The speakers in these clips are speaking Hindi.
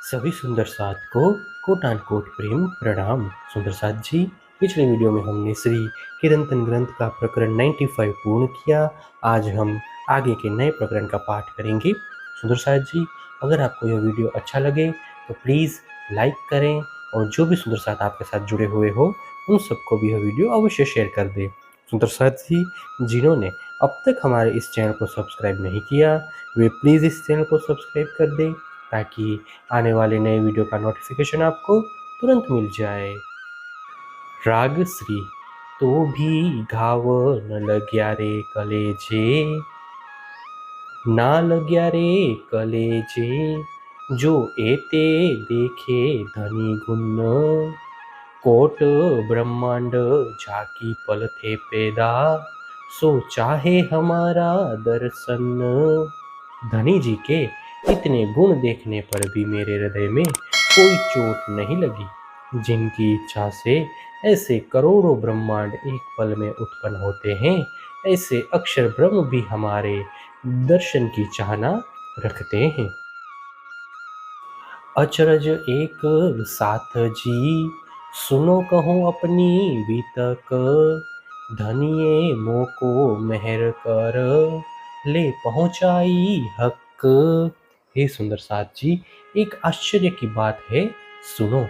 सभी सुंदर साथ को कोटान कोट प्रेम प्रणाम। सुंदर साथ जी, पिछले वीडियो में हमने श्री किरंतन ग्रंथ का प्रकरण 95 पूर्ण किया। आज हम आगे के नए प्रकरण का पाठ करेंगे। सुंदर साथ जी, अगर आपको यह वीडियो अच्छा लगे तो प्लीज़ लाइक करें और जो भी सुंदर साथ आपके साथ जुड़े हुए हो उन सबको भी यह वीडियो अवश्य शेयर कर दें। सुंदर साथ जी, जिन्होंने अब तक हमारे इस चैनल को सब्सक्राइब नहीं किया वे प्लीज़ इस चैनल को सब्सक्राइब कर दें ताकि आने वाले नए वीडियो का नोटिफिकेशन आपको तुरंत मिल जाए। राग श्री तो भी घाव न लग्या रे कलेजे, ना लग्या रे कलेजे, जो एते देखे धनी गुण, कोट ब्रह्मांड झाकी पल थे पैदा, सो चाहे हमारा दर्शन। धनी जी के इतने गुण देखने पर भी मेरे हृदय में कोई चोट नहीं लगी। जिनकी इच्छा से ऐसे करोड़ों ब्रह्मांड एक पल में उत्पन्न होते हैं, ऐसे अक्षर ब्रह्म भी हमारे दर्शन की चाहना रखते हैं। अचरज एक साथ जी, सुनो कहूँ अपनी बीतक, धनिये मोको मेहर कर, ले पहुँचाई हक। हे सुंदर साथ जी, एक आश्चर्य की बात है, सुनो।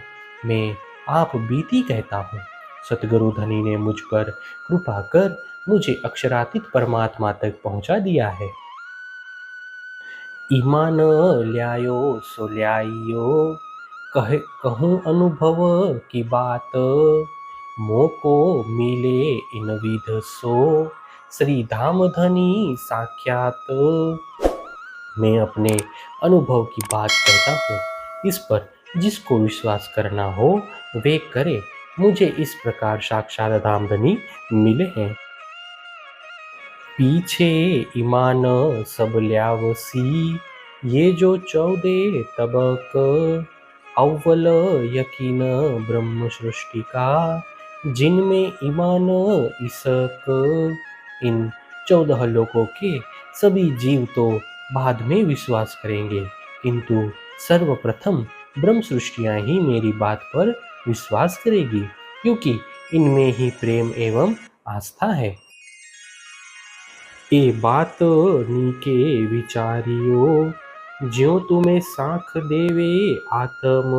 मैं आप बीती कहता हूँ। सतगुरु धनी ने मुझ पर कृपा कर मुझे अक्षरातीत परमात्मा तक पहुँचा दिया है। ईमान ल्यायो सो ल्यायो, कहूँ अनुभव की बात, मोको मिले इन विध सो, श्री धाम धनी साक्षात। मैं अपने अनुभव की बात कहता हूँ, इस पर जिसको विश्वास करना हो वे करे। मुझे इस प्रकार साक्षात धाम धनी मिले हैं। पीछे ईमान सब ल्यावसी, ये जो 14 तबक, अव्वल यकीन ब्रह्म सृष्टि का, जिनमें ईमान इसक। इन 14 लोकों के सभी जीव तो बाद में विश्वास करेंगे, किंतु सर्वप्रथम ब्रह्म सृष्टियाँ ही मेरी बात पर विश्वास करेगी, क्योंकि इनमें ही प्रेम एवं आस्था है। ए बात नीके विचारियो, ज्यों तुम्हें साख देवे आत्म,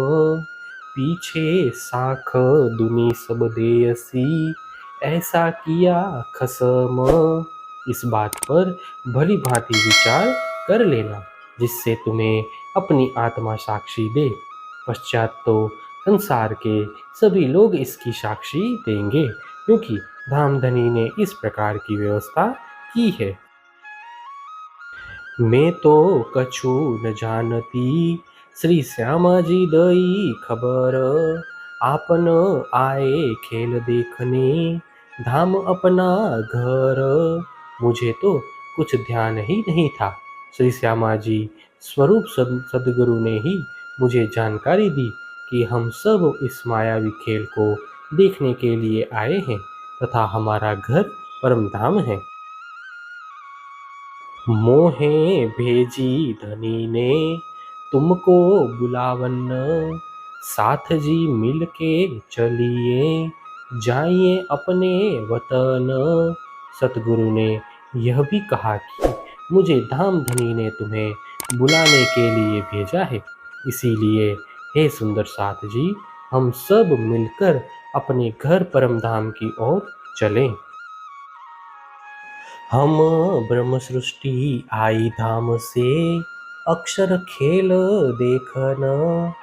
पीछे साख दुनी सब देयसी, ऐसा किया खसम। इस बात पर भली भांति विचार कर लेना, जिससे तुम्हें अपनी आत्मा साक्षी दे। पश्चात तो संसार के सभी लोग इसकी साक्षी देंगे, क्योंकि धामधनी ने इस प्रकार की व्यवस्था की है। मैं तो कछु न जानती, श्री श्यामा जी दई खबर, आपन आए खेल देखने, धाम अपना घर। मुझे तो कुछ ध्यान ही नहीं था। श्री श्यामा जी स्वरूप सदगुरु ने ही मुझे जानकारी दी कि हम सब इस मायावी खेल को देखने के लिए आए हैं तथा हमारा घर परम धाम है। मोहे भेजी धनी ने तुमको बुलावन, साथ जी मिल के चलिए, जाइए अपने वतन। सतगुरु ने यह भी कहा कि मुझे धाम धनी ने तुम्हें बुलाने के लिए भेजा है, इसीलिए हे सुंदर साथ जी, हम सब मिलकर अपने घर परम धाम की ओर चलें। हम ब्रह्म सृष्टि आई धाम से, अक्षर खेल देखन,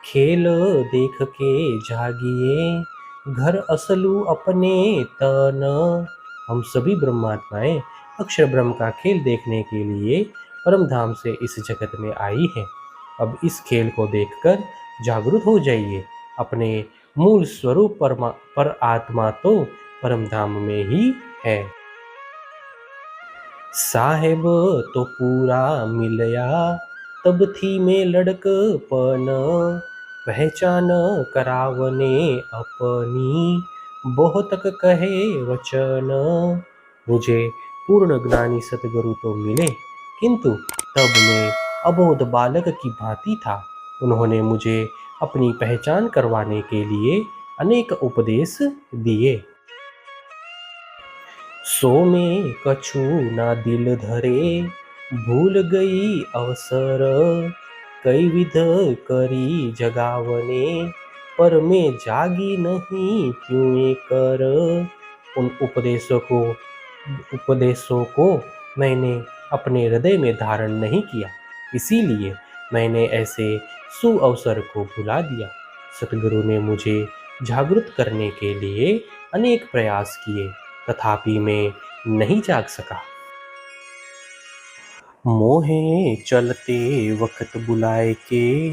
खेल देख के जागिए, घर असलू अपने तन। हम सभी ब्रह्मात्माएं अक्षर ब्रह्म का खेल देखने के लिए परम धाम से इस जगत में आई हैं। अब इस खेल को देखकर जागृत हो जाइए। अपने मूल स्वरूप पर आत्मा तो परम धाम में ही है। साहेब तो पूरा मिलया, तब थी मैं लड़कपन, पहचान करावने अपनी, बहुतक कहे वचन। मुझे पूर्ण ज्ञानी सतगुरु तो मिले, किंतु तब मैं अबोध बालक की भांति था। उन्होंने मुझे अपनी पहचान करवाने के लिए अनेक उपदेश दिए। सो में कछु ना दिल धरे, भूल गई अवसर, कई विध करी जगावने, पर मैं जागी नहीं क्यों ये कर। उन उपदेशों को मैंने अपने हृदय में धारण नहीं किया, इसीलिए मैंने ऐसे सुअवसर को भुला दिया। सतगुरु ने मुझे जागृत करने के लिए अनेक प्रयास किए, तथापि मैं नहीं जाग सका। मोहे चलते वक्त बुलाए के,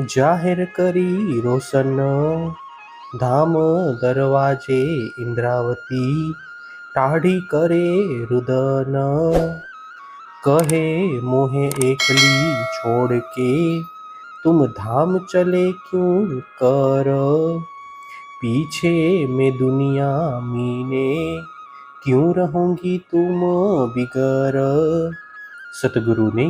जाहिर करी रोशन, धाम दरवाजे इंद्रावती, टाढ़ी करे रुदन। कहे मोहे एकली छोड़ के, तुम धाम चले क्यों कर। पीछे मैं दुनिया मीने, क्यों रहूंगी तुम बिगर। सतगुरु ने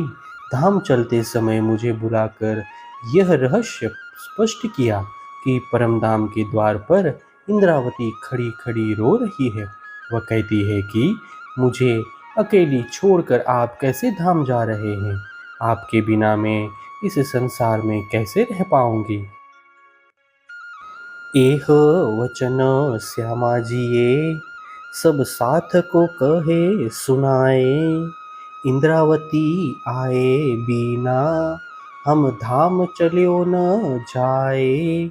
धाम चलते समय मुझे बुलाकर यह रहस्य स्पष्ट किया कि परमधाम के द्वार पर इंद्रावती खड़ी खड़ी रो रही है। वह कहती है कि मुझे अकेली छोड़कर आप कैसे धाम जा रहे हैं, आपके बिना मैं इस संसार में कैसे रह पाऊंगी। एह वचन श्यामा जिए, सब साथ को कहे सुनाए, इंद्रावती आए बीना, हम धाम चलियो न जाए।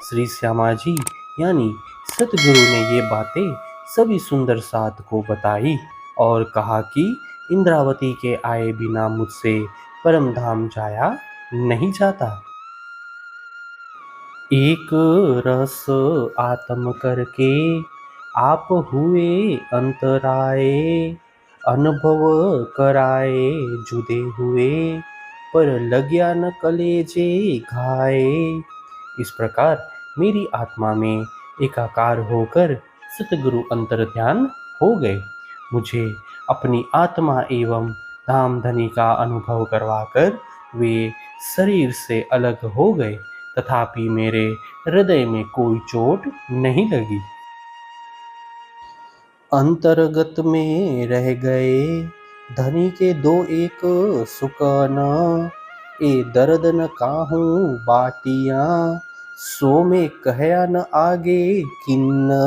श्री श्यामा जी यानी सतगुरु ने ये बातें सभी सुंदर साथ को बताई और कहा कि इंद्रावती के आए बिना मुझसे परम धाम जाया नहीं जाता। एक रस आत्म करके, आप हुए अंतराए, अनुभव कराए जुदे हुए, पर लग्या न कलेजे घाए। इस प्रकार मेरी आत्मा में एकाकार होकर सतगुरु अंतर्ध्यान हो गए। मुझे अपनी आत्मा एवं धाम धनी का अनुभव करवाकर वे शरीर से अलग हो गए, तथापि मेरे हृदय में कोई चोट नहीं लगी। अंतर्गत में रह गए धनी के दो एक सुकना, ए दर्द न काहूँ बाटियाँ, सो में कहया न आगे किन्न।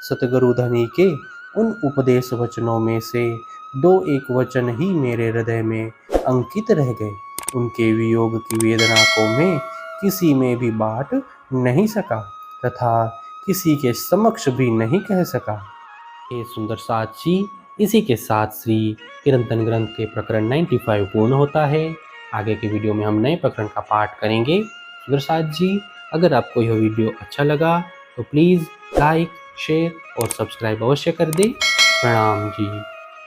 सतगुरु धनी के उन उपदेश वचनों में से दो एक वचन ही मेरे हृदय में अंकित रह गए। उनके वियोग की वेदना को मैं किसी में भी बांट नहीं सका तथा किसी के समक्ष भी नहीं कह सका। ये सुंदर साथ जी, इसी के साथ श्री किरंतन ग्रंथ के प्रकरण 95 पूर्ण होता है। आगे के वीडियो में हम नए प्रकरण का पाठ करेंगे। सुंदर साथ जी, अगर आपको यह वीडियो अच्छा लगा तो प्लीज़ लाइक, शेयर और सब्सक्राइब अवश्य कर दें। प्रणाम जी।